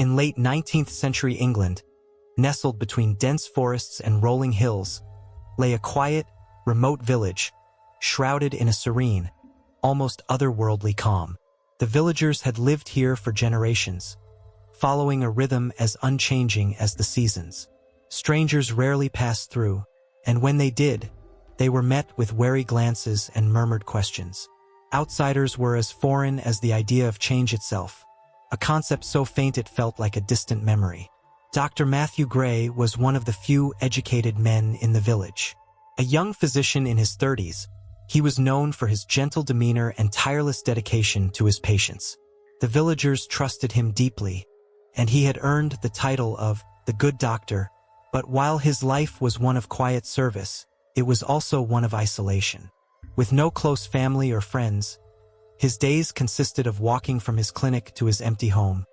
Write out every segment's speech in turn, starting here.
In late 19th century England, nestled between dense forests and rolling hills, lay a quiet, remote village, shrouded in a serene, almost otherworldly calm. The villagers had lived here for generations, following a rhythm as unchanging as the seasons. Strangers rarely passed through, and when they did, they were met with wary glances and murmured questions. Outsiders were as foreign as the idea of change itself, a concept so faint it felt like a distant memory. Dr. Matthew Gray was one of the few educated men in the village. A young physician in his 30s, he was known for his gentle demeanor and tireless dedication to his patients. The villagers trusted him deeply, and he had earned the title of the Good Doctor. But while his life was one of quiet service, it was also one of isolation. With no close family or friends, his days consisted of walking from his clinic to his empty home,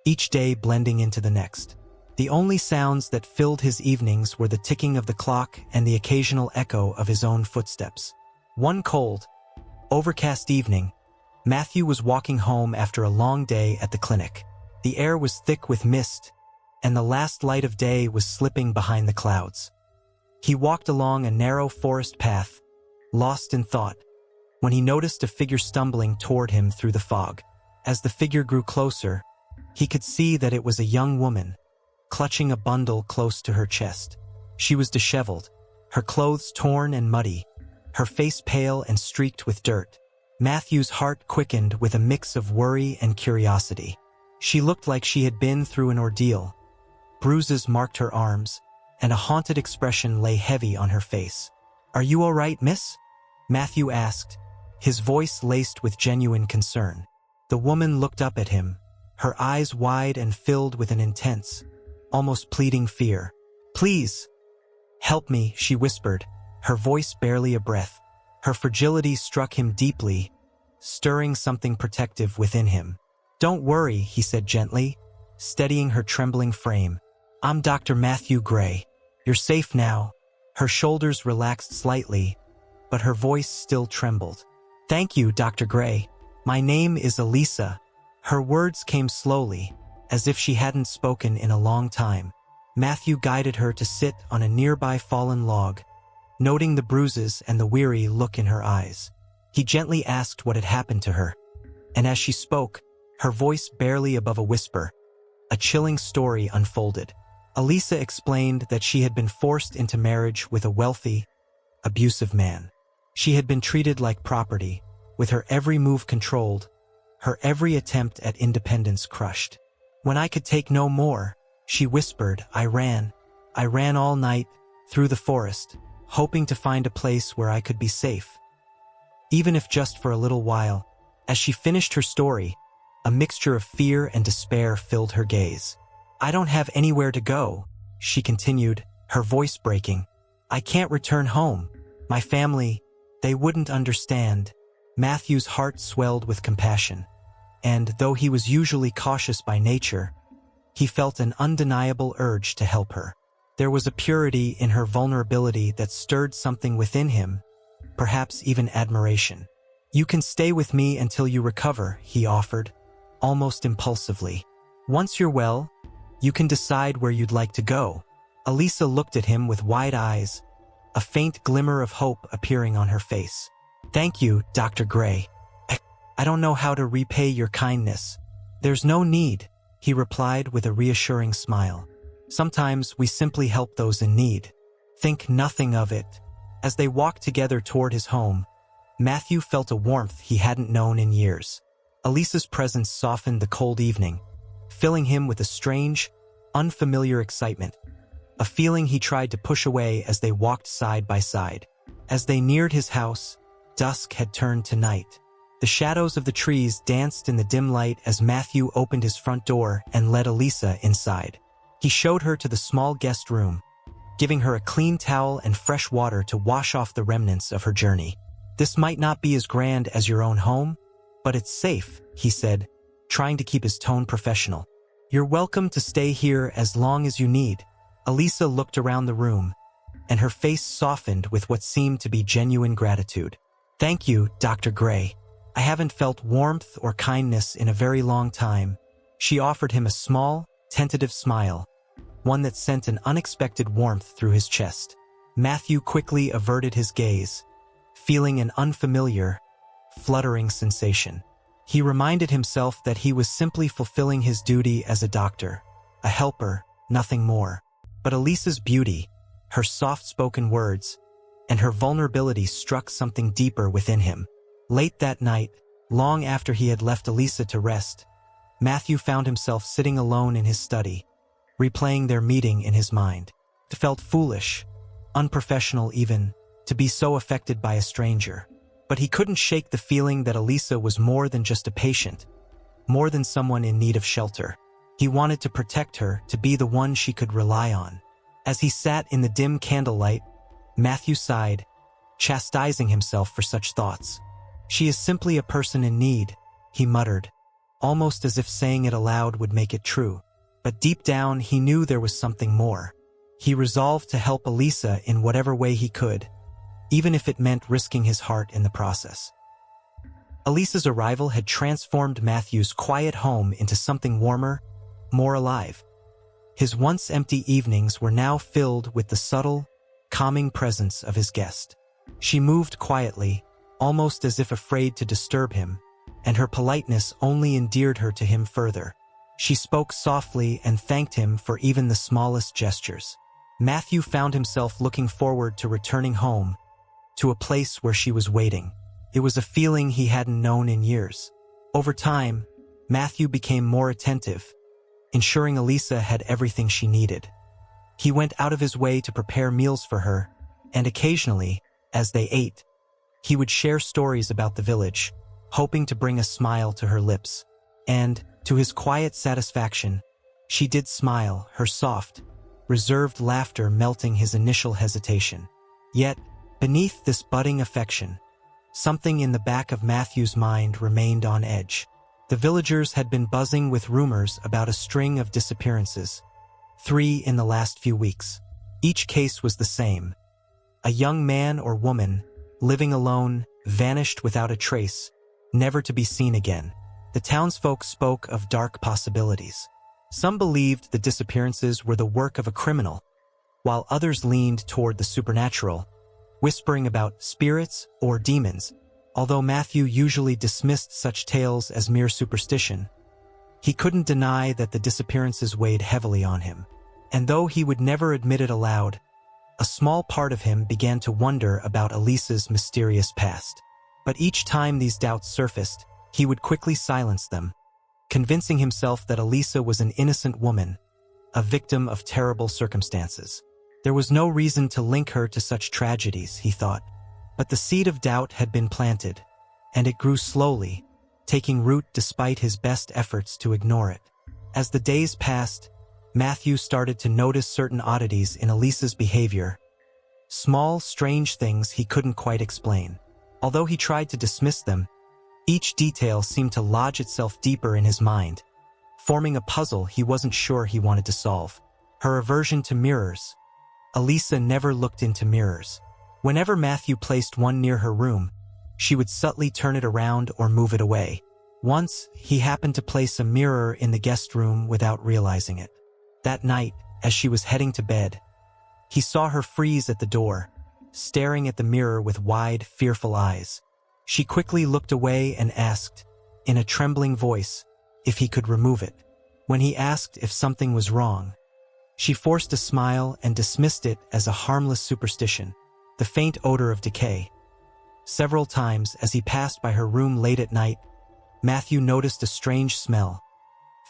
each day blending into the next. The only sounds that filled his evenings were the ticking of the clock and the occasional echo of his own footsteps. One cold, overcast evening, Matthew was walking home after a long day at the clinic. The air was thick with mist, and the last light of day was slipping behind the clouds. He walked along a narrow forest path, lost in thought, when he noticed a figure stumbling toward him through the fog. As the figure grew closer, he could see that it was a young woman, clutching a bundle close to her chest. She was disheveled, her clothes torn and muddy, her face pale and streaked with dirt. Matthew's heart quickened with a mix of worry and curiosity. She looked like she had been through an ordeal. Bruises marked her arms, and a haunted expression lay heavy on her face. "Are you all right, miss?" Matthew asked, his voice laced with genuine concern. The woman looked up at him, her eyes wide and filled with an intense, almost pleading fear. "Please, help me," she whispered, her voice barely a breath. Her fragility struck him deeply, stirring something protective within him. "Don't worry," he said gently, steadying her trembling frame. "I'm Dr. Matthew Gray. You're safe now." Her shoulders relaxed slightly, but her voice still trembled. "Thank you, Dr. Gray. My name is Elisa." Her words came slowly, as if she hadn't spoken in a long time. Matthew guided her to sit on a nearby fallen log, noting the bruises and the weary look in her eyes. He gently asked what had happened to her, and as she spoke, her voice barely above a whisper, a chilling story unfolded. Elisa explained that she had been forced into marriage with a wealthy, abusive man. She had been treated like property, with her every move controlled, her every attempt at independence crushed. "When I could take no more," she whispered, I ran all night, through the forest, hoping to find a place where I could be safe, even if just for a little while." As she finished her story, a mixture of fear and despair filled her gaze. "I don't have anywhere to go," she continued, her voice breaking. "I can't return home. My family, they wouldn't understand." Matthew's heart swelled with compassion, and though he was usually cautious by nature, he felt an undeniable urge to help her. There was a purity in her vulnerability that stirred something within him, perhaps even admiration. "You can stay with me until you recover," he offered, almost impulsively. "Once you're well, you can decide where you'd like to go." Elisa looked at him with wide eyes, a faint glimmer of hope appearing on her face. "Thank you, Dr. Gray. I don't know how to repay your kindness." "There's no need," he replied with a reassuring smile. "Sometimes we simply help those in need. Think nothing of it." As they walked together toward his home, Matthew felt a warmth he hadn't known in years. Elisa's presence softened the cold evening, filling him with a strange, unfamiliar excitement, a feeling he tried to push away as they walked side by side. As they neared his house, dusk had turned to night. The shadows of the trees danced in the dim light as Matthew opened his front door and led Elisa inside. He showed her to the small guest room, giving her a clean towel and fresh water to wash off the remnants of her journey. "This might not be as grand as your own home, but it's safe," he said, trying to keep his tone professional. "You're welcome to stay here as long as you need." Elisa looked around the room, and her face softened with what seemed to be genuine gratitude. "Thank you, Dr. Gray. I haven't felt warmth or kindness in a very long time," She offered him a small, tentative smile, one that sent an unexpected warmth through his chest. Matthew quickly averted his gaze, feeling an unfamiliar, fluttering sensation. He reminded himself that he was simply fulfilling his duty as a doctor, a helper, nothing more. But Elisa's beauty, her soft-spoken words, and her vulnerability struck something deeper within him. Late that night, long after he had left Elisa to rest, Matthew found himself sitting alone in his study, replaying their meeting in his mind. It felt foolish, unprofessional even, to be so affected by a stranger. But he couldn't shake the feeling that Elisa was more than just a patient, more than someone in need of shelter. He wanted to protect her, to be the one she could rely on. As he sat in the dim candlelight, Matthew sighed, chastising himself for such thoughts. "She is simply a person in need," he muttered, almost as if saying it aloud would make it true. But deep down, he knew there was something more. He resolved to help Elisa in whatever way he could, even if it meant risking his heart in the process. Elisa's arrival had transformed Matthew's quiet home into something warmer, more alive. His once empty evenings were now filled with the subtle, calming presence of his guest. She moved quietly, almost as if afraid to disturb him, and her politeness only endeared her to him further. She spoke softly and thanked him for even the smallest gestures. Matthew found himself looking forward to returning home, to a place where she was waiting. It was a feeling he hadn't known in years. Over time, Matthew became more attentive, ensuring Elisa had everything she needed. He went out of his way to prepare meals for her, and occasionally, as they ate, he would share stories about the village, hoping to bring a smile to her lips. And, to his quiet satisfaction, she did smile, her soft, reserved laughter melting his initial hesitation. Yet, beneath this budding affection, something in the back of Matthew's mind remained on edge. The villagers had been buzzing with rumors about a string of disappearances, 3 in the last few weeks. Each case was the same. A young man or woman, living alone, vanished without a trace, never to be seen again. The townsfolk spoke of dark possibilities. Some believed the disappearances were the work of a criminal, while others leaned toward the supernatural, whispering about spirits or demons. Although Matthew usually dismissed such tales as mere superstition, he couldn't deny that the disappearances weighed heavily on him. And though he would never admit it aloud, a small part of him began to wonder about Elisa's mysterious past. But each time these doubts surfaced, he would quickly silence them, convincing himself that Elisa was an innocent woman, a victim of terrible circumstances. There was no reason to link her to such tragedies, he thought. But the seed of doubt had been planted, and it grew slowly, taking root despite his best efforts to ignore it. As the days passed, Matthew started to notice certain oddities in Elisa's behavior, small, strange things he couldn't quite explain. Although he tried to dismiss them, each detail seemed to lodge itself deeper in his mind, forming a puzzle he wasn't sure he wanted to solve. Her aversion to mirrors. Elisa never looked into mirrors. Whenever Matthew placed one near her room, she would subtly turn it around or move it away. Once, he happened to place a mirror in the guest room without realizing it. That night, as she was heading to bed, he saw her freeze at the door, staring at the mirror with wide, fearful eyes. She quickly looked away and asked, in a trembling voice, if he could remove it. When he asked if something was wrong, she forced a smile and dismissed it as a harmless superstition, the faint odor of decay. Several times as he passed by her room late at night, Matthew noticed a strange smell,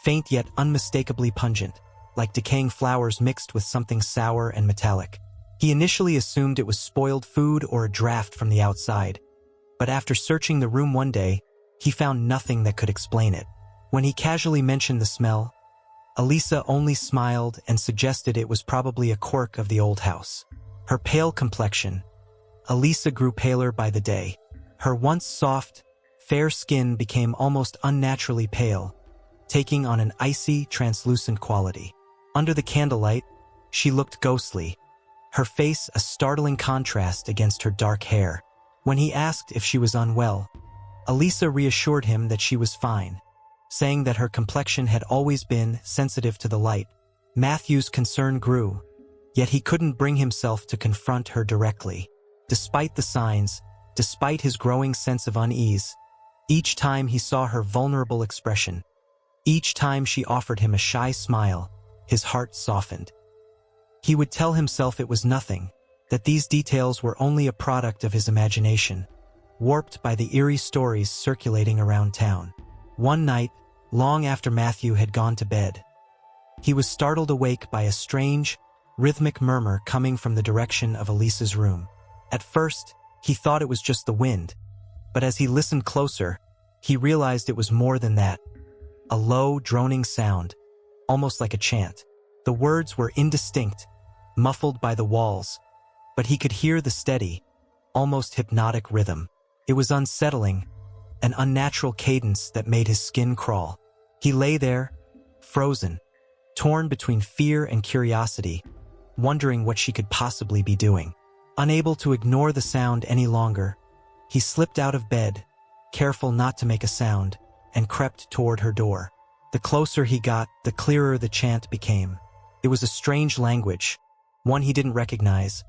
faint yet unmistakably pungent, like decaying flowers mixed with something sour and metallic. He initially assumed it was spoiled food or a draft from the outside, but after searching the room one day, he found nothing that could explain it. When he casually mentioned the smell, Elisa only smiled and suggested it was probably a quirk of the old house. Her pale complexion. Elisa grew paler by the day. Her once soft, fair skin became almost unnaturally pale, taking on an icy, translucent quality. Under the candlelight, she looked ghostly, her face a startling contrast against her dark hair. When he asked if she was unwell, Elisa reassured him that she was fine, saying that her complexion had always been sensitive to the light. Matthew's concern grew, yet he couldn't bring himself to confront her directly. Despite the signs, despite his growing sense of unease, each time he saw her vulnerable expression, each time she offered him a shy smile, his heart softened. He would tell himself it was nothing, that these details were only a product of his imagination, warped by the eerie stories circulating around town. One night, long after Matthew had gone to bed, he was startled awake by a strange, rhythmic murmur coming from the direction of Elisa's room. At first, he thought it was just the wind, but as he listened closer, he realized it was more than that. A low, droning sound, almost like a chant. The words were indistinct, muffled by the walls, but he could hear the steady, almost hypnotic rhythm. It was unsettling, an unnatural cadence that made his skin crawl. He lay there, frozen, torn between fear and curiosity, wondering what she could possibly be doing. Unable to ignore the sound any longer, he slipped out of bed, careful not to make a sound, and crept toward her door. The closer he got, the clearer the chant became. It was a strange language, one he didn't recognize,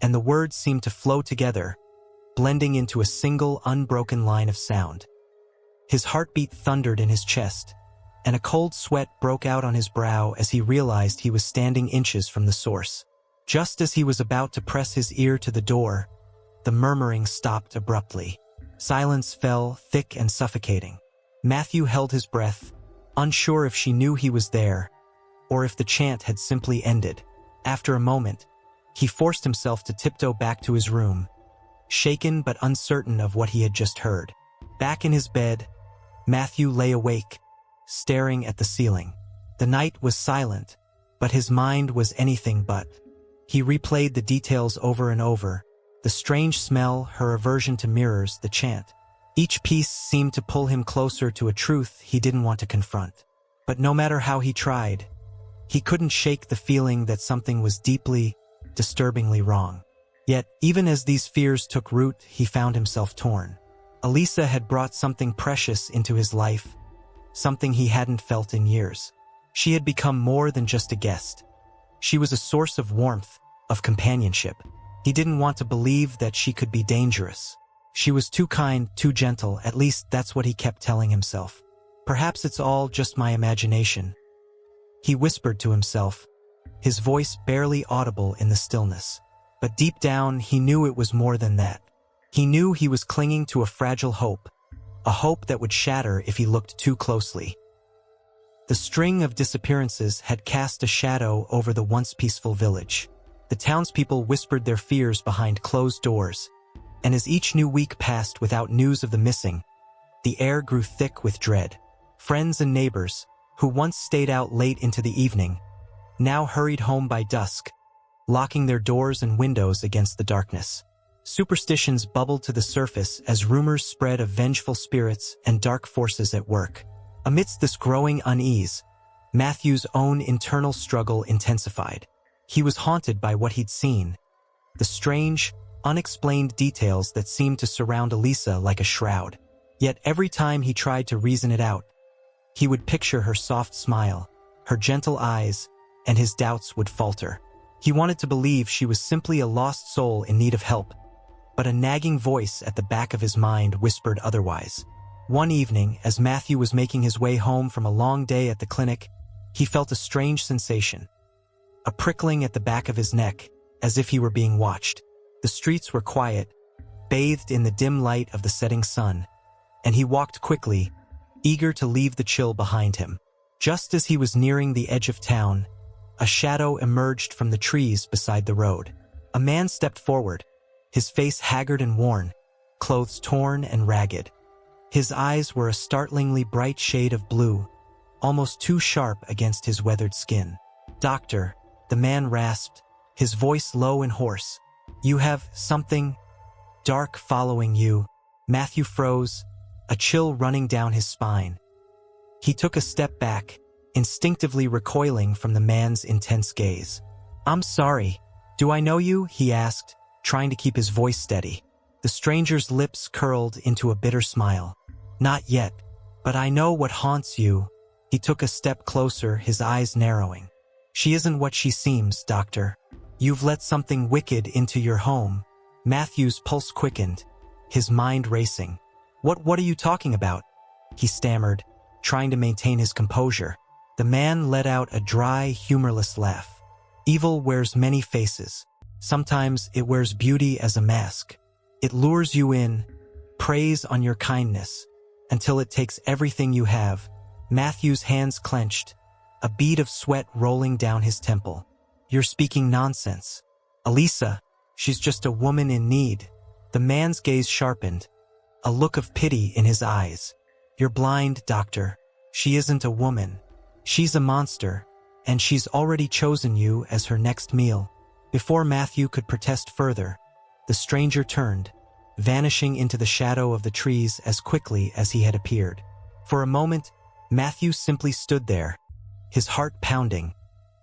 and the words seemed to flow together, blending into a single, unbroken line of sound. His heartbeat thundered in his chest, and a cold sweat broke out on his brow as he realized he was standing inches from the source. Just as he was about to press his ear to the door, the murmuring stopped abruptly. Silence fell, thick and suffocating. Matthew held his breath, unsure if she knew he was there, or if the chant had simply ended. After a moment, he forced himself to tiptoe back to his room, shaken but uncertain of what he had just heard. Back in his bed, Matthew lay awake, staring at the ceiling. The night was silent, but his mind was anything but. He replayed the details over and over, the strange smell, her aversion to mirrors, the chant. Each piece seemed to pull him closer to a truth he didn't want to confront. But no matter how he tried, he couldn't shake the feeling that something was deeply, disturbingly wrong. Yet, even as these fears took root, he found himself torn. Elisa had brought something precious into his life, something he hadn't felt in years. She had become more than just a guest. She was a source of warmth, of companionship. He didn't want to believe that she could be dangerous. She was too kind, too gentle, at least that's what he kept telling himself. Perhaps it's all just my imagination, he whispered to himself, his voice barely audible in the stillness. But deep down, he knew it was more than that. He knew he was clinging to a fragile hope, a hope that would shatter if he looked too closely. The string of disappearances had cast a shadow over the once peaceful village. The townspeople whispered their fears behind closed doors, and as each new week passed without news of the missing, the air grew thick with dread. Friends and neighbors, who once stayed out late into the evening, now hurried home by dusk, locking their doors and windows against the darkness. Superstitions bubbled to the surface as rumors spread of vengeful spirits and dark forces at work. Amidst this growing unease, Matthew's own internal struggle intensified. He was haunted by what he'd seen, the strange, unexplained details that seemed to surround Elisa like a shroud. Yet every time he tried to reason it out, he would picture her soft smile, her gentle eyes, and his doubts would falter. He wanted to believe she was simply a lost soul in need of help, but a nagging voice at the back of his mind whispered otherwise. One evening, as Matthew was making his way home from a long day at the clinic, he felt a strange sensation, a prickling at the back of his neck, as if he were being watched. The streets were quiet, bathed in the dim light of the setting sun, and he walked quickly, eager to leave the chill behind him. Just as he was nearing the edge of town, a shadow emerged from the trees beside the road. A man stepped forward, his face haggard and worn, clothes torn and ragged. His eyes were a startlingly bright shade of blue, almost too sharp against his weathered skin. "Doctor," the man rasped, his voice low and hoarse. "You have something dark following you." Matthew froze, a chill running down his spine. He took a step back, instinctively recoiling from the man's intense gaze. "I'm sorry. Do I know you?" he asked, trying to keep his voice steady. The stranger's lips curled into a bitter smile. "Not yet. But I know what haunts you. He took a step closer, his eyes narrowing. She isn't what she seems, Doctor. You've let something wicked into your home. Matthew's pulse quickened, his mind racing. What are you talking about? He stammered, trying to maintain his composure. The man let out a dry, humorless laugh. Evil wears many faces. Sometimes it wears beauty as a mask. It lures you in, preys on your kindness, until it takes everything you have. Matthew's hands clenched, a bead of sweat rolling down his temple. You're speaking nonsense. Elisa, she's just a woman in need. The man's gaze sharpened, a look of pity in his eyes. You're blind, Doctor. She isn't a woman. She's a monster, and she's already chosen you as her next meal. Before Matthew could protest further, the stranger turned, vanishing into the shadow of the trees as quickly as he had appeared. For a moment, Matthew simply stood there, his heart pounding,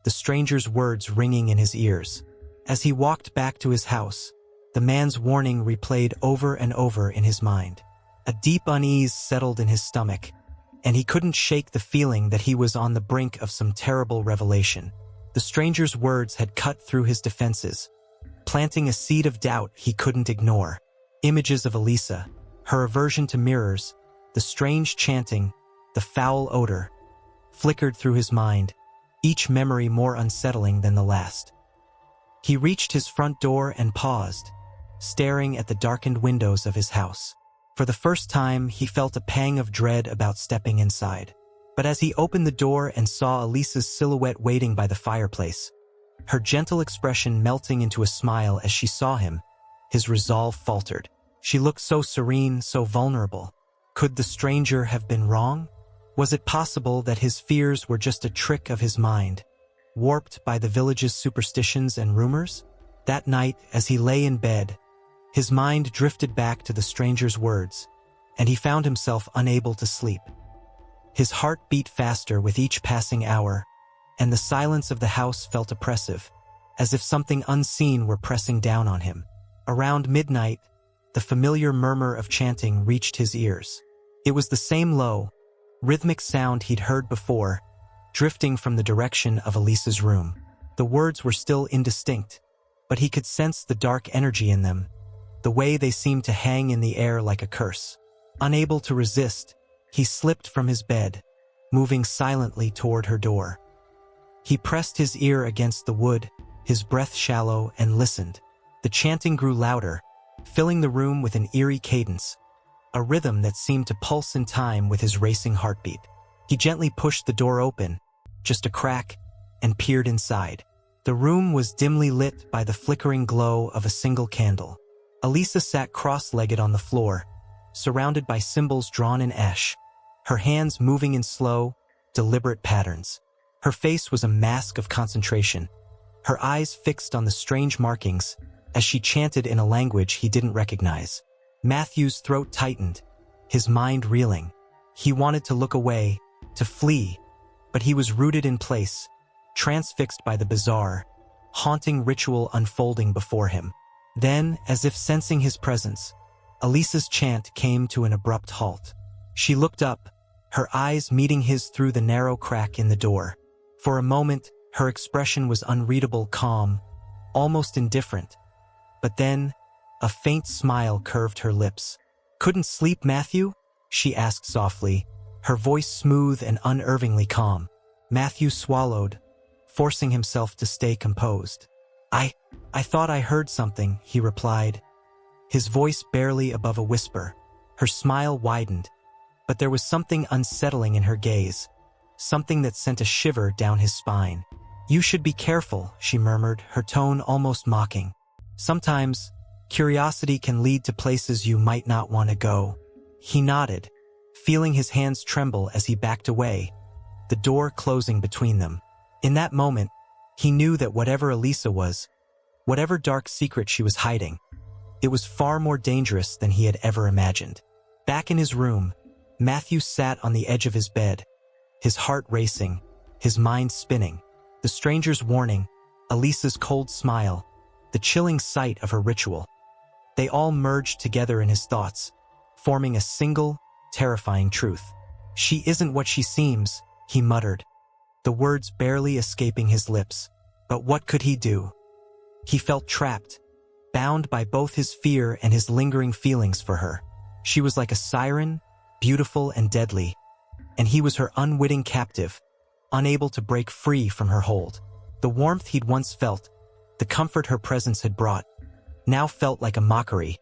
the stranger's words ringing in his ears. As he walked back to his house, the man's warning replayed over and over in his mind. A deep unease settled in his stomach, and he couldn't shake the feeling that he was on the brink of some terrible revelation. The stranger's words had cut through his defenses, planting a seed of doubt he couldn't ignore. Images of Elisa, her aversion to mirrors, the strange chanting, the foul odor, flickered through his mind, each memory more unsettling than the last. He reached his front door and paused, staring at the darkened windows of his house. For the first time, he felt a pang of dread about stepping inside. But as he opened the door and saw Elisa's silhouette waiting by the fireplace, her gentle expression melting into a smile as she saw him, his resolve faltered. She looked so serene, so vulnerable. Could the stranger have been wrong? Was it possible that his fears were just a trick of his mind, warped by the village's superstitions and rumors? That night, as he lay in bed, his mind drifted back to the stranger's words, and he found himself unable to sleep. His heart beat faster with each passing hour, and the silence of the house felt oppressive, as if something unseen were pressing down on him. Around midnight, the familiar murmur of chanting reached his ears. It was the same low, rhythmic sound he'd heard before, drifting from the direction of Elisa's room. The words were still indistinct, but he could sense the dark energy in them, the way they seemed to hang in the air like a curse. Unable to resist, he slipped from his bed, moving silently toward her door. He pressed his ear against the wood, his breath shallow, and listened. The chanting grew louder, filling the room with an eerie cadence, a rhythm that seemed to pulse in time with his racing heartbeat. He gently pushed the door open, just a crack, and peered inside. The room was dimly lit by the flickering glow of a single candle. Elisa sat cross-legged on the floor, surrounded by symbols drawn in ash, her hands moving in slow, deliberate patterns. Her face was a mask of concentration, her eyes fixed on the strange markings as she chanted in a language he didn't recognize. Matthew's throat tightened, his mind reeling. He wanted to look away, to flee, but he was rooted in place, transfixed by the bizarre, haunting ritual unfolding before him. Then, as if sensing his presence, Elisa's chant came to an abrupt halt. She looked up, her eyes meeting his through the narrow crack in the door. For a moment, her expression was unreadable calm, almost indifferent. But then, a faint smile curved her lips. "Couldn't sleep, Matthew?" she asked softly, her voice smooth and unervingly calm. Matthew swallowed, forcing himself to stay composed. I thought I heard something," he replied, his voice barely above a whisper. Her smile widened, but there was something unsettling in her gaze, something that sent a shiver down his spine. "You should be careful," she murmured, her tone almost mocking. "Sometimes, curiosity can lead to places you might not want to go." He nodded, feeling his hands tremble as he backed away, the door closing between them. In that moment, he knew that whatever Elisa was, whatever dark secret she was hiding, it was far more dangerous than he had ever imagined. Back in his room, Matthew sat on the edge of his bed, his heart racing, his mind spinning. The stranger's warning, Elisa's cold smile, the chilling sight of her ritual. They all merged together in his thoughts, forming a single, terrifying truth. "She isn't what she seems," he muttered, the words barely escaping his lips. But what could he do? He felt trapped, bound by both his fear and his lingering feelings for her. She was like a siren, beautiful and deadly, and he was her unwitting captive, unable to break free from her hold. The warmth he'd once felt, the comfort her presence had brought, now felt like a mockery,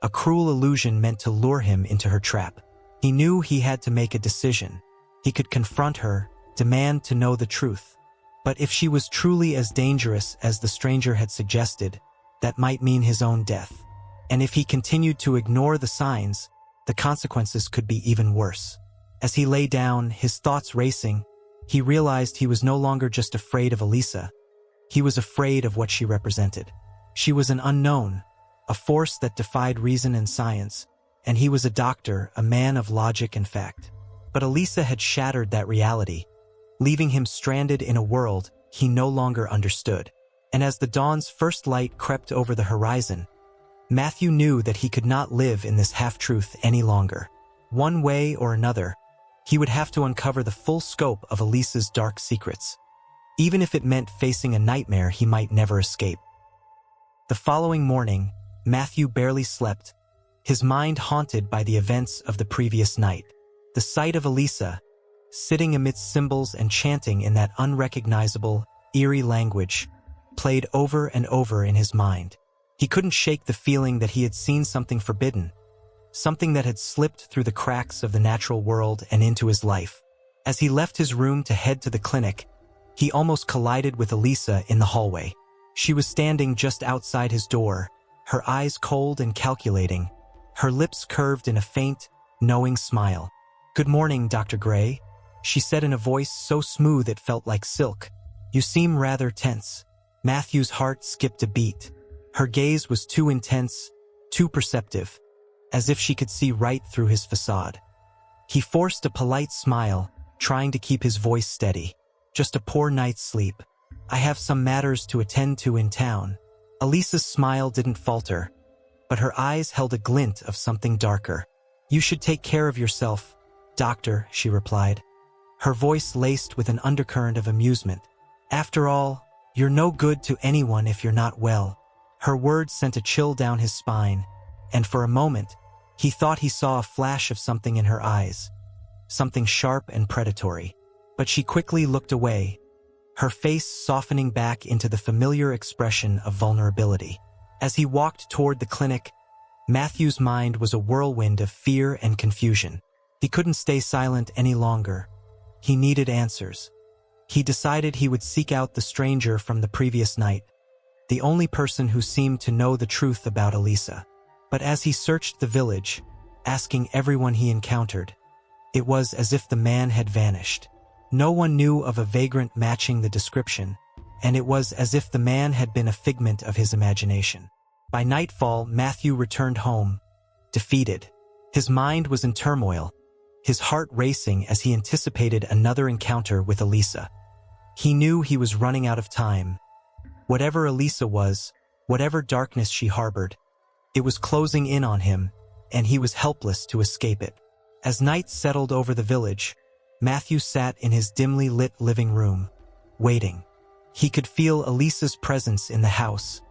a cruel illusion meant to lure him into her trap. He knew he had to make a decision. He could confront her, demand to know the truth. But if she was truly as dangerous as the stranger had suggested, that might mean his own death. And if he continued to ignore the signs, the consequences could be even worse. As he lay down, his thoughts racing, he realized he was no longer just afraid of Elisa. He was afraid of what she represented. She was an unknown, a force that defied reason and science, and he was a doctor, a man of logic and fact. But Elisa had shattered that reality, leaving him stranded in a world he no longer understood. And as the dawn's first light crept over the horizon, Matthew knew that he could not live in this half-truth any longer. One way or another, he would have to uncover the full scope of Elisa's dark secrets, even if it meant facing a nightmare he might never escape. The following morning, Matthew barely slept, his mind haunted by the events of the previous night. The sight of Elisa, sitting amidst symbols and chanting in that unrecognizable, eerie language, played over and over in his mind. He couldn't shake the feeling that he had seen something forbidden, something that had slipped through the cracks of the natural world and into his life. As he left his room to head to the clinic, he almost collided with Elisa in the hallway. She was standing just outside his door, her eyes cold and calculating, her lips curved in a faint, knowing smile. "Good morning, Dr. Gray," she said in a voice so smooth it felt like silk. "You seem rather tense." Matthew's heart skipped a beat. Her gaze was too intense, too perceptive, as if she could see right through his facade. He forced a polite smile, trying to keep his voice steady. "Just a poor night's sleep. I have some matters to attend to in town." Elisa's smile didn't falter, but her eyes held a glint of something darker. "You should take care of yourself, doctor," she replied, her voice laced with an undercurrent of amusement. "After all, you're no good to anyone if you're not well." Her words sent a chill down his spine, and for a moment, he thought he saw a flash of something in her eyes, something sharp and predatory. But she quickly looked away, her face softening back into the familiar expression of vulnerability. As he walked toward the clinic, Matthew's mind was a whirlwind of fear and confusion. He couldn't stay silent any longer. He needed answers. He decided he would seek out the stranger from the previous night, the only person who seemed to know the truth about Elisa. But as he searched the village, asking everyone he encountered, it was as if the man had vanished. No one knew of a vagrant matching the description, and it was as if the man had been a figment of his imagination. By nightfall, Matthew returned home, defeated. His mind was in turmoil, his heart racing as he anticipated another encounter with Elisa. He knew he was running out of time. Whatever Elisa was, whatever darkness she harbored, it was closing in on him, and he was helpless to escape it. As night settled over the village, Matthew sat in his dimly lit living room, waiting. He could feel Elisa's presence in the house,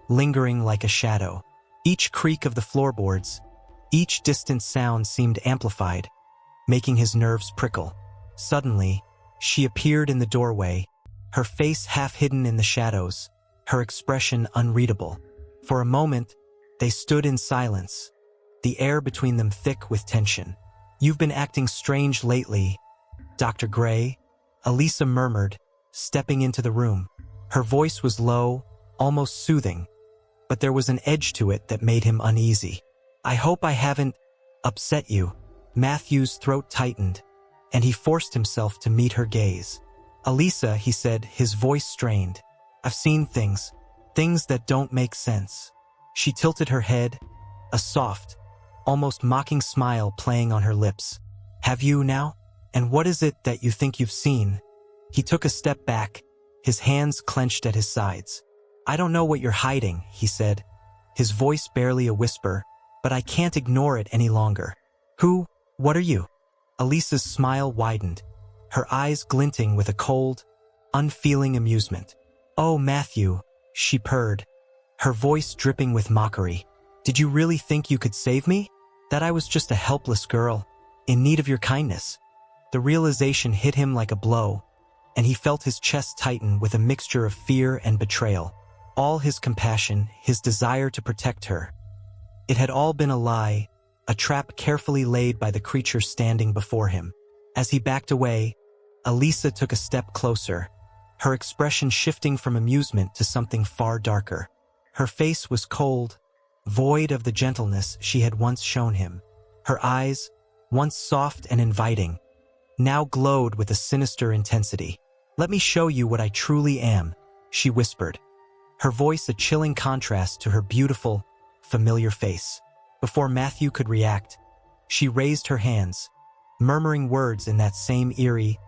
lingering like a shadow. Each creak of the floorboards, each distant sound seemed amplified, making his nerves prickle. Suddenly, she appeared in the doorway, her face half hidden in the shadows, her expression unreadable. For a moment, they stood in silence, the air between them thick with tension. "You've been acting strange lately, Dr. Gray," Elisa murmured, stepping into the room. Her voice was low, almost soothing, but there was an edge to it that made him uneasy. "I hope I haven't upset you." Matthew's throat tightened, and he forced himself to meet her gaze. "Elisa," he said, his voice strained, "I've seen things that don't make sense." She tilted her head, a soft, almost mocking smile playing on her lips. "Have you now? And what is it that you think you've seen?" He took a step back, his hands clenched at his sides. "I don't know what you're hiding," he said, his voice barely a whisper, "but I can't ignore it any longer." What are you?" Elisa's smile widened, her eyes glinting with a cold, unfeeling amusement. "Oh, Matthew," she purred, her voice dripping with mockery. "Did you really think you could save me? That I was just a helpless girl, in need of your kindness?" The realization hit him like a blow, and he felt his chest tighten with a mixture of fear and betrayal. All his compassion, his desire to protect her. It had all been a lie, a trap carefully laid by the creature standing before him. As he backed away, Elisa took a step closer, her expression shifting from amusement to something far darker. Her face was cold, void of the gentleness she had once shown him. Her eyes, once soft and inviting, now glowed with a sinister intensity. "Let me show you what I truly am," she whispered, her voice a chilling contrast to her beautiful, familiar face. Before Matthew could react, she raised her hands, murmuring words in that same eerie,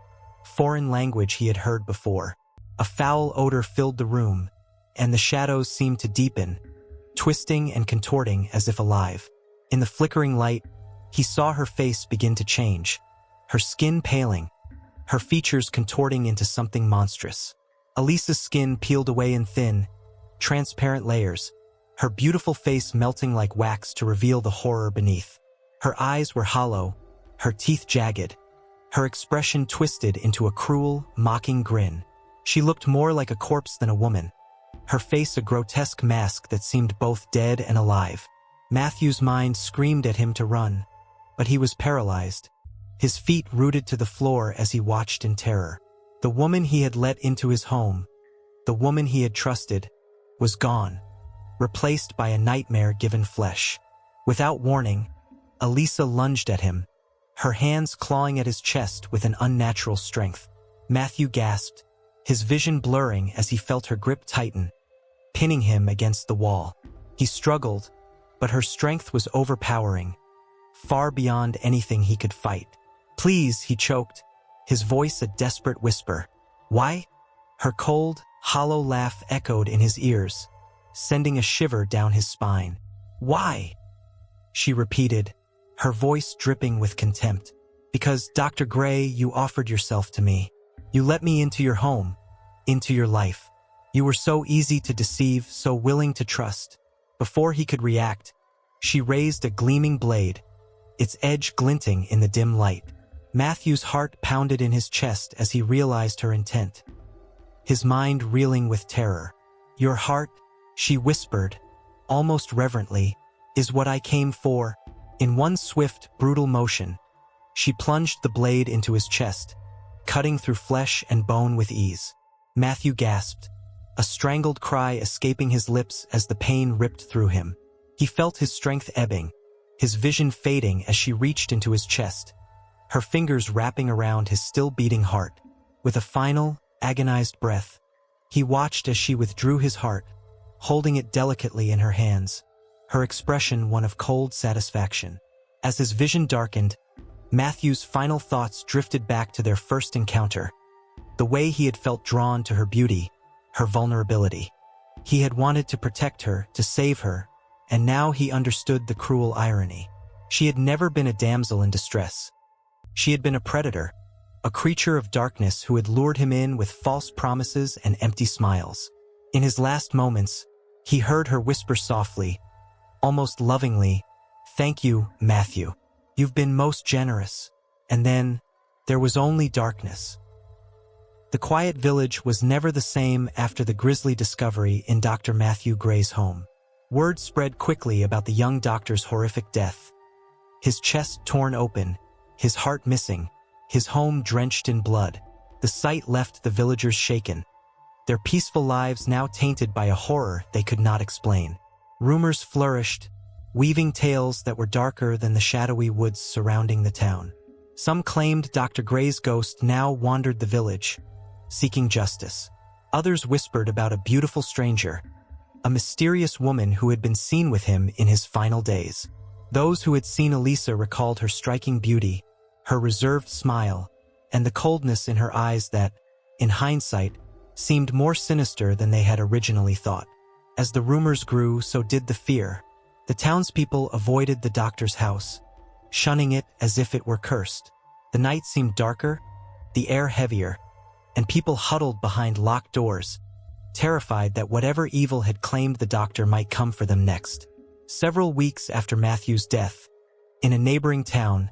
foreign language he had heard before. A foul odor filled the room, and the shadows seemed to deepen, twisting and contorting as if alive. In the flickering light, he saw her face begin to change, her skin paling, her features contorting into something monstrous. Elisa's skin peeled away in thin, transparent layers, her beautiful face melting like wax to reveal the horror beneath. Her eyes were hollow, her teeth jagged, her expression twisted into a cruel, mocking grin. She looked more like a corpse than a woman, her face a grotesque mask that seemed both dead and alive. Matthew's mind screamed at him to run, but he was paralyzed, his feet rooted to the floor as he watched in terror. The woman he had let into his home, the woman he had trusted, was gone, replaced by a nightmare-given flesh. Without warning, Elisa lunged at him, her hands clawing at his chest with an unnatural strength. Matthew gasped, his vision blurring as he felt her grip tighten, pinning him against the wall. He struggled, but her strength was overpowering, far beyond anything he could fight. "Please," he choked, his voice a desperate whisper. "Why?" Her cold, hollow laugh echoed in his ears, sending a shiver down his spine. "Why?" she repeated, her voice dripping with contempt. "Because, Dr. Gray, you offered yourself to me. You let me into your home, into your life. You were so easy to deceive, so willing to trust." Before he could react, she raised a gleaming blade, its edge glinting in the dim light. Matthew's heart pounded in his chest as he realized her intent, his mind reeling with terror. "Your heart," she whispered, almost reverently, "is what I came for." In one swift, brutal motion, she plunged the blade into his chest, cutting through flesh and bone with ease. Matthew gasped, a strangled cry escaping his lips as the pain ripped through him. He felt his strength ebbing, his vision fading as she reached into his chest, her fingers wrapping around his still-beating heart. With a final, agonized breath, he watched as she withdrew his heart, holding it delicately in her hands, her expression one of cold satisfaction. As his vision darkened, Matthew's final thoughts drifted back to their first encounter, the way he had felt drawn to her beauty, her vulnerability. He had wanted to protect her, to save her, and now he understood the cruel irony. She had never been a damsel in distress. She had been a predator, a creature of darkness who had lured him in with false promises and empty smiles. In his last moments, he heard her whisper softly, almost lovingly, "Thank you, Matthew. You've been most generous." And then, there was only darkness. The quiet village was never the same after the grisly discovery in Dr. Matthew Gray's home. Word spread quickly about the young doctor's horrific death. His chest torn open, his heart missing, his home drenched in blood. The sight left the villagers shaken, their peaceful lives now tainted by a horror they could not explain. Rumors flourished, weaving tales that were darker than the shadowy woods surrounding the town. Some claimed Dr. Gray's ghost now wandered the village, seeking justice. Others whispered about a beautiful stranger, a mysterious woman who had been seen with him in his final days. Those who had seen Elisa recalled her striking beauty, her reserved smile, and the coldness in her eyes that, in hindsight, seemed more sinister than they had originally thought. As the rumors grew, so did the fear. The townspeople avoided the doctor's house, shunning it as if it were cursed. The night seemed darker, the air heavier, and people huddled behind locked doors, terrified that whatever evil had claimed the doctor might come for them next. Several weeks after Matthew's death, in a neighboring town,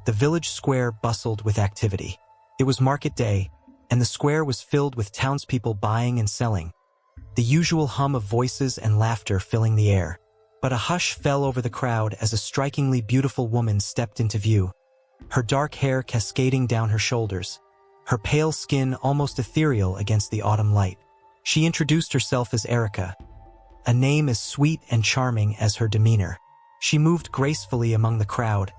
the village square bustled with activity. It was market day, and the square was filled with townspeople buying and selling, the usual hum of voices and laughter filling the air. But a hush fell over the crowd as a strikingly beautiful woman stepped into view, her dark hair cascading down her shoulders, her pale skin almost ethereal against the autumn light. She introduced herself as Erica, a name as sweet and charming as her demeanor. She moved gracefully among the crowd,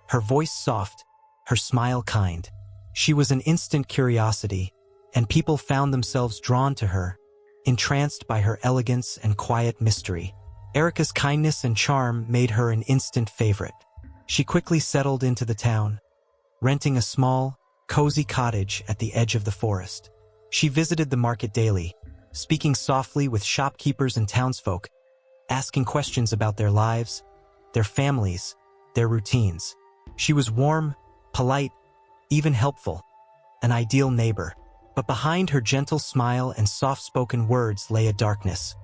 her voice soft, her smile kind. She was an instant curiosity, and people found themselves drawn to her, entranced by her elegance and quiet mystery. Erica's kindness and charm made her an instant favorite. She quickly settled into the town, renting a small, cozy cottage at the edge of the forest. She visited the market daily, speaking softly with shopkeepers and townsfolk, asking questions about their lives, their families, their routines. She was warm, polite, even helpful, an ideal neighbor. But behind her gentle smile and soft-spoken words lay a darkness,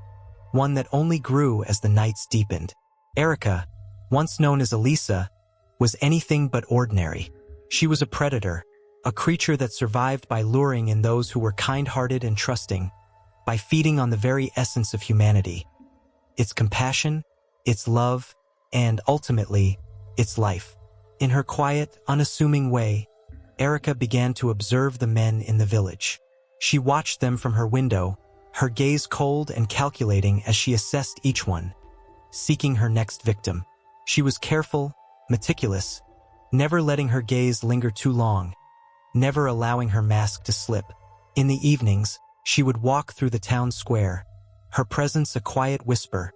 one that only grew as the nights deepened. Erica, once known as Elisa, was anything but ordinary. She was a predator, a creature that survived by luring in those who were kind-hearted and trusting, by feeding on the very essence of humanity, its compassion, its love, and, ultimately, its life. In her quiet, unassuming way, Erica began to observe the men in the village. She watched them from her window, her gaze cold and calculating as she assessed each one, seeking her next victim. She was careful, meticulous, never letting her gaze linger too long, never allowing her mask to slip. In the evenings, she would walk through the town square, her presence a quiet whisper,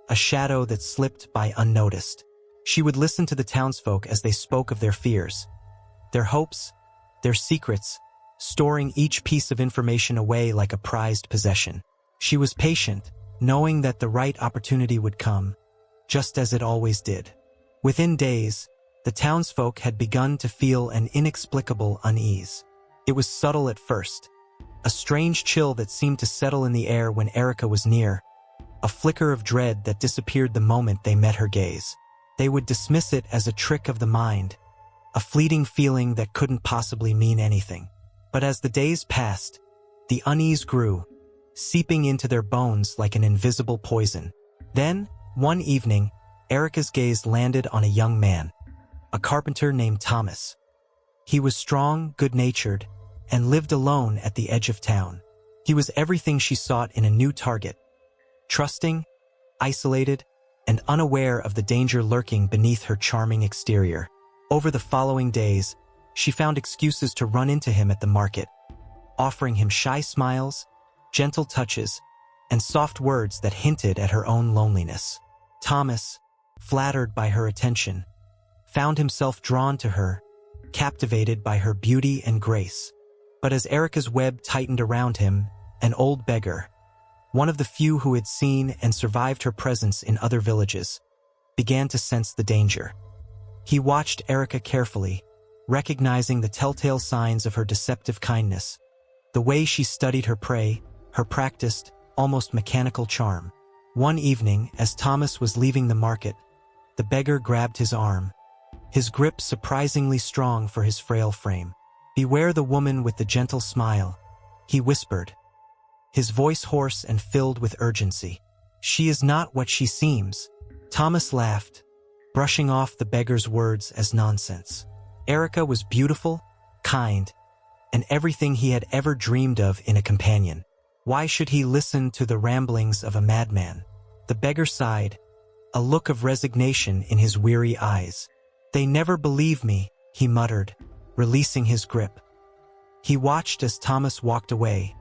a shadow that slipped by unnoticed. She would listen to the townsfolk as they spoke of their fears, their hopes, their secrets, storing each piece of information away like a prized possession. She was patient, knowing that the right opportunity would come, just as it always did. Within days, the townsfolk had begun to feel an inexplicable unease. It was subtle at first, a strange chill that seemed to settle in the air when Erica was near, a flicker of dread that disappeared the moment they met her gaze. They would dismiss it as a trick of the mind, a fleeting feeling that couldn't possibly mean anything. But as the days passed, the unease grew, seeping into their bones like an invisible poison. Then, one evening, Erica's gaze landed on a young man, a carpenter named Thomas. He was strong, good-natured, and lived alone at the edge of town. He was everything she sought in a new target, trusting, isolated, and unaware of the danger lurking beneath her charming exterior. Over the following days, she found excuses to run into him at the market, offering him shy smiles, gentle touches, and soft words that hinted at her own loneliness. Thomas, flattered by her attention, found himself drawn to her, captivated by her beauty and grace. But as Erica's web tightened around him, an old beggar, one of the few who had seen and survived her presence in other villages, began to sense the danger. He watched Erica carefully, recognizing the telltale signs of her deceptive kindness, the way she studied her prey, her practiced, almost mechanical charm. One evening, as Thomas was leaving the market, the beggar grabbed his arm, his grip surprisingly strong for his frail frame. "Beware the woman with the gentle smile," he whispered, his voice hoarse and filled with urgency. "She is not what she seems." Thomas laughed, brushing off the beggar's words as nonsense. Erica was beautiful, kind, and everything he had ever dreamed of in a companion. Why should he listen to the ramblings of a madman? The beggar sighed, a look of resignation in his weary eyes. "They never believe me," he muttered, releasing his grip. He watched as Thomas walked away,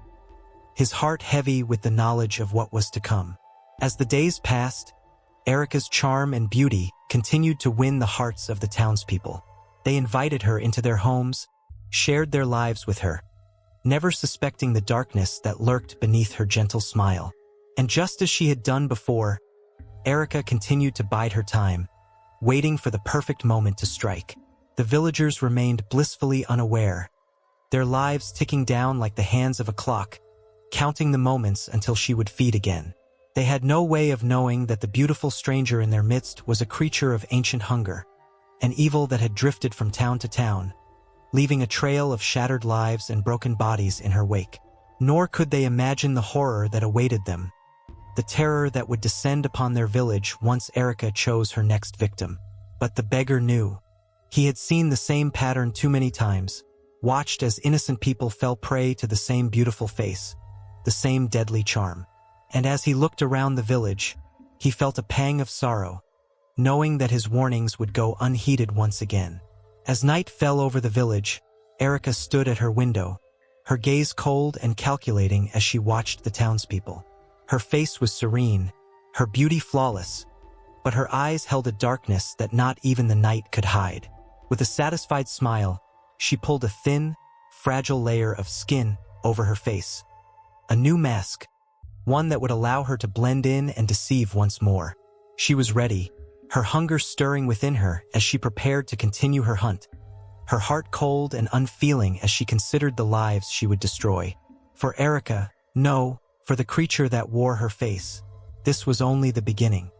his heart heavy with the knowledge of what was to come. As the days passed, Erica's charm and beauty continued to win the hearts of the townspeople. They invited her into their homes, shared their lives with her, never suspecting the darkness that lurked beneath her gentle smile. And just as she had done before, Erica continued to bide her time, waiting for the perfect moment to strike. The villagers remained blissfully unaware, their lives ticking down like the hands of a clock, counting the moments until she would feed again. They had no way of knowing that the beautiful stranger in their midst was a creature of ancient hunger, an evil that had drifted from town to town, leaving a trail of shattered lives and broken bodies in her wake. Nor could they imagine the horror that awaited them, the terror that would descend upon their village once Erica chose her next victim. But the beggar knew. He had seen the same pattern too many times, watched as innocent people fell prey to the same beautiful face, the same deadly charm. And as he looked around the village, he felt a pang of sorrow, knowing that his warnings would go unheeded once again. As night fell over the village, Erica stood at her window, her gaze cold and calculating as she watched the townspeople. Her face was serene, her beauty flawless, but her eyes held a darkness that not even the night could hide. With a satisfied smile, she pulled a thin, fragile layer of skin over her face. A new mask, one that would allow her to blend in and deceive once more. She was ready, her hunger stirring within her as she prepared to continue her hunt, her heart cold and unfeeling as she considered the lives she would destroy. For Erica, no, for the creature that wore her face, this was only the beginning.